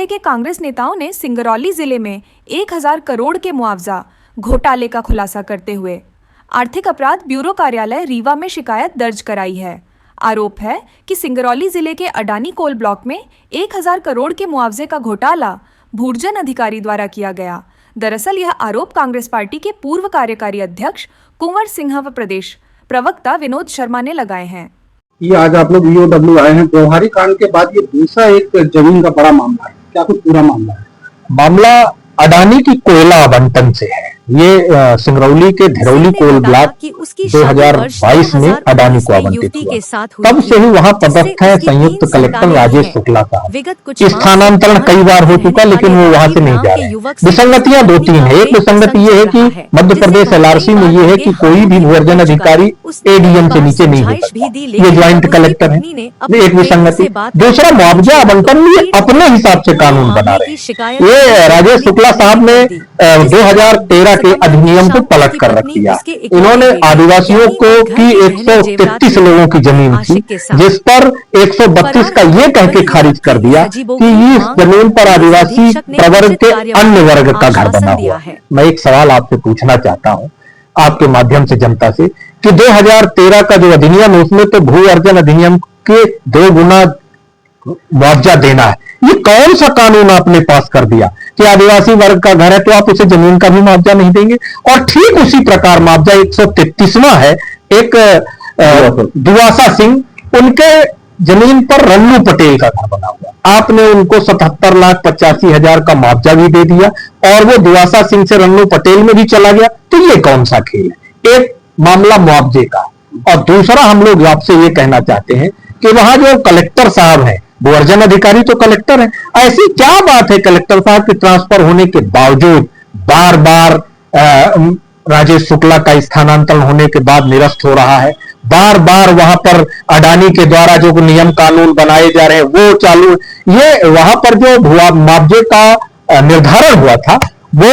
जिले के कांग्रेस नेताओं ने सिंगरौली जिले में 1000 करोड़ के मुआवजा घोटाले का खुलासा करते हुए आर्थिक अपराध ब्यूरो कार्यालय रीवा में शिकायत दर्ज कराई है। आरोप है कि सिंगरौली जिले के अडानी कोल ब्लॉक में 1000 करोड़ के मुआवजे का घोटाला भूर्जन अधिकारी द्वारा किया गया। दरअसल यह आरोप कांग्रेस पार्टी के पूर्व कार्यकारी अध्यक्ष कुंवर सिंह व प्रदेश प्रवक्ता विनोद शर्मा ने लगाए हैं। ये आज आप लोग ईओडब्ल्यू आए हैं, व्यवहारिक कांड के बाद ये दूसरा एक जमीन का बड़ा मामला है, क्या कुछ पूरा मामला है? मामला अडानी की कोयला आवंटन से है। ये सिंगरौली के धरौली कोल ब्लॉक 2022 में अडानी को आवंटित हुआ। तब से ही वहां पदस्थ है संयुक्त कलेक्टर राजेश शुक्ला का। स्थानांतरण कई बार हो चुका, लेकिन वो वहां से नहीं जा रहे। विसंगतियां दो तीन है। एक विसंगति ये है कि मध्य प्रदेश एलआरसी में ये है कि कोई भी भूअर्जन अधिकारी एडीएम से नीचे नहीं हो सकता, ये ज्वाइंट कलेक्टर है, एक विसंगति। दूसरा, मुआवजा आवंटन में अपने हिसाब से कानून बना रहे हैं। ये राजेश शुक्ला साहब ने 2013 के अधिनियम को पलट कर रख दिया। इन्होंने आदिवासियों को की 133 लोगों की जमीन थी, जिस पर 132 का ये कह के खारिज कर दिया कि इस जमीन पर आदिवासी प्रवर्ग के अन्य वर्ग का घर बना हुआ है। मैं एक सवाल आपसे पूछना चाहता हूं आपके माध्यम से जनता से कि 2013 का जो अधिनियम है उसमें तो भू अर्जन अधिनियम के 2 गुना मुआवजा देना है। ये कौन सा कानून आपने पास कर दिया कि आदिवासी वर्ग का घर है तो आप उसे जमीन का भी मुआवजा नहीं देंगे? और ठीक उसी प्रकार मुआवजा 133वां है। एक दुआसा सिंह, उनके जमीन पर रन्नू पटेल का घर बना हुआ, आपने उनको 77,85,000 का मुआवजा भी दे दिया और वो दुआसा सिंह से रन्नू पटेल में भी चला गया। तो ये कौन सा खेल है? एक मामला मुआवजे का, और दूसरा हम लोग आपसे ये कहना चाहते हैं कि वहां जो कलेक्टर साहब है, भूअर्जन अधिकारी तो कलेक्टर है, ऐसी क्या बात है कलेक्टर साहब के ट्रांसफर होने के बावजूद बार बार राजेश शुक्ला का स्थानांतरण होने के बाद निरस्त हो रहा है? बार बार वहां पर अडानी के द्वारा जो नियम कानून बनाए जा रहे हैं वो चालू। ये वहां पर जो मुआवजे का निर्धारण हुआ था वो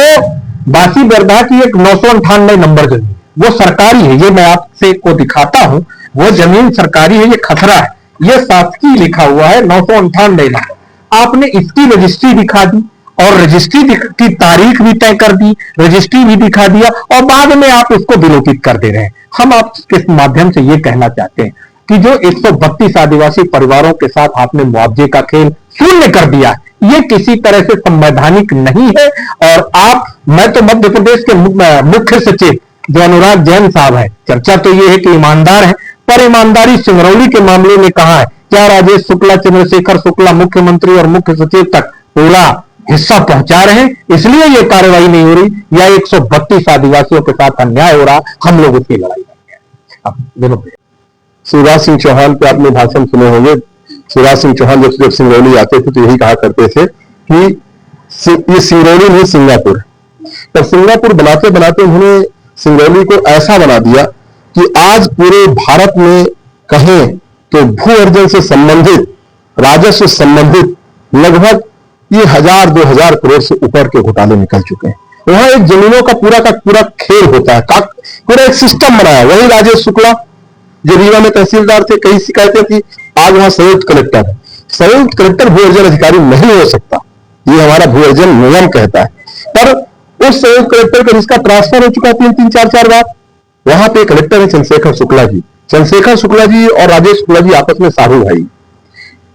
बासी बरदा की एक 998 नंबर जमीन, वो सरकारी है। ये मैं आपसे को दिखाता हूं, वो जमीन सरकारी है, ये खतरा है, ये शासकीय लिखा हुआ है 998 नंबर। आपने इसकी रजिस्ट्री दिखा दी और रजिस्ट्री की तारीख भी तय कर दी, रजिस्ट्री भी दिखा दिया और बाद में आप उसको विलोपित कर दे रहे हैं। हम आपके माध्यम से ये कहना चाहते हैं कि जो 132 आदिवासी परिवारों के साथ आपने मुआवजे का खेल शून्य कर दिया, ये किसी तरह से संवैधानिक नहीं है। और मैं तो मध्य प्रदेश के मुख्य सचिव जो अनुराग जैन साहब है, चर्चा तो ये है कि ईमानदार है, पर ईमानदारी सिंगरौली के मामले में कहां है? क्या राजेश शुक्ला, चंद्रशेखर शुक्ला मुख्यमंत्री और मुख्य सचिव तक पूरा हिस्सा पहुंचा रहे हैं, इसलिए ये कार्रवाई नहीं हो रही, या 132 आदिवासियों के साथ अन्याय हो रहा, हम लोग उसकी लड़ाई कर रहे हैं। शिवराज सिंह चौहान पे आपने भाषण सुने होंगे। शिवराज सिंह चौहान जब सिंगरौली आते थे तो यही कहा करते थे कि ये सिंगरौली नहीं सिंगापुर। पर सिंगापुर बनाते बनाते उन्होंने सिंगरौली को ऐसा बना दिया कि आज पूरे भारत में कहें तो भू अर्जन से संबंधित, राजस्व से संबंधित लगभग ये 1000-2000 करोड़ से ऊपर के घोटाले निकल चुके हैं। वहां एक जमीनों का पूरा खेल होता है, पूरा एक सिस्टम बनाया। वही राजेश शुक्ला जो रीवा में तहसीलदार थे, कई शिकायतें थी, आज वहां संयुक्त कलेक्टर है। संयुक्त कलेक्टर भू अर्जन अधिकारी नहीं हो सकता, ये हमारा भू अर्जन नियम कहता है। पर उस संयुक्त कलेक्टर का जिसका ट्रांसफर हो चुका है 3-3, 4-4 बार, वहां पे कलेक्टर है चंद्रशेखर शुक्ला जी। चंद्रशेखर शुक्ला जी और राजेश शुक्ला जी आपस में साहू भाई।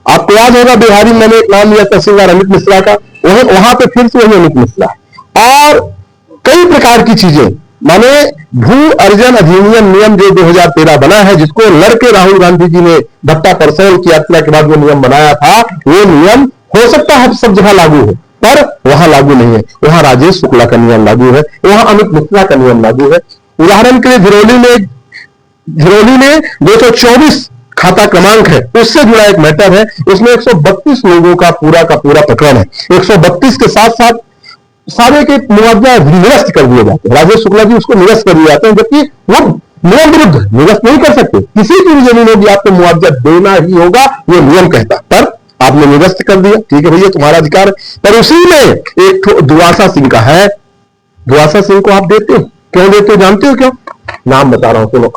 आपको याद होगा बिहारी में मैंने एक नाम लिया तहसीलदार अमित मिश्रा का, वहां पे फिर से वही अमित मिश्रा और कई प्रकार की चीजें। माने भू अर्जन अधिनियम नियम जो 2013 बना है, जिसको लड़के राहुल गांधी जी ने भट्टा परसौल की यात्रा के बाद वो नियम बनाया था, वो नियम हो सकता है सब जगह लागू हो, पर वहां लागू नहीं है। वहां राजेश शुक्ला का नियम लागू है, वहां अमित मिश्रा का नियम लागू है। उदाहरण के लिए धरौली में 224 खाता क्रमांक है, उससे जुड़ा एक मैटर है, उसमें 132 लोगों का पूरा प्रकरण है। 132 के साथ साथ सारे के मुआवजा निरस्त कर दिए जाते हैं। राजेश शुक्ला जी उसको निरस्त कर दिए जाते हैं, जबकि वो नियम विरुद्ध निरस्त नहीं कर सकते। किसी की भी जमीन होगी आपको मुआवजा देना ही होगा, ये नियम कहता है, पर आपने निरस्त कर दिया, ठीक है भैया तुम्हारा अधिकार है। पर उसी में एक दुआसा सिंह का है, दुआसा सिंह को आप देते हो, क्यों देते हो जानते हो क्यों? नाम बता रहा हूं, सुनो,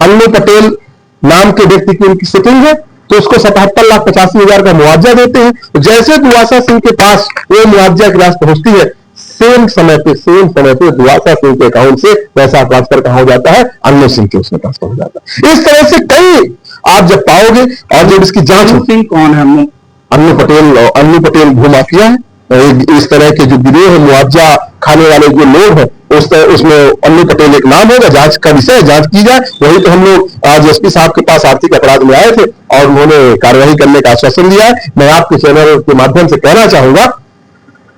अन्नू पटेल नाम के व्यक्ति की उनकी सेटिंग है तो उसको 77,85,000 का मुआवजा देते हैं। तो जैसे दुआसा सिंह के पास वो मुआवजा की राशि पहुंचती है, सेम समय पे दुआसा सिंह के अकाउंट से पैसा ट्रांसफर कहां हो जाता है, अन्नू सिंह के उसमें ट्रांसफर हो जाता है। इस तरह से कई आप जब पाओगे, और जब इसकी जांच अन्नू सिंह कौन है? अन्नू पटेल भूमाफिया है। इस तरह के जो गिरोह है, मुआवजा खाने वाले जो लोग हैं, उसमें अन्नू पटेल एक नाम होगा। जांच का विषय, जांच की जाए। वही तो हम लोग आज एसपी साहब के पास आर्थिक अपराध में आए थे और उन्होंने कार्रवाई करने का आश्वासन दिया है। मैं आपके चैनल के माध्यम से कहना चाहूंगा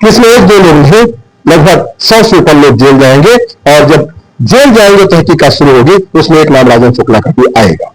कि इसमें 1-2 लोग नहीं, लगभग 100 से ऊपर लोग जेल जाएंगे, और जब जेल जाएंगे तहकीकात शुरू होगी, उसमें एक नाम राजन शुक्ला का भी आएगा।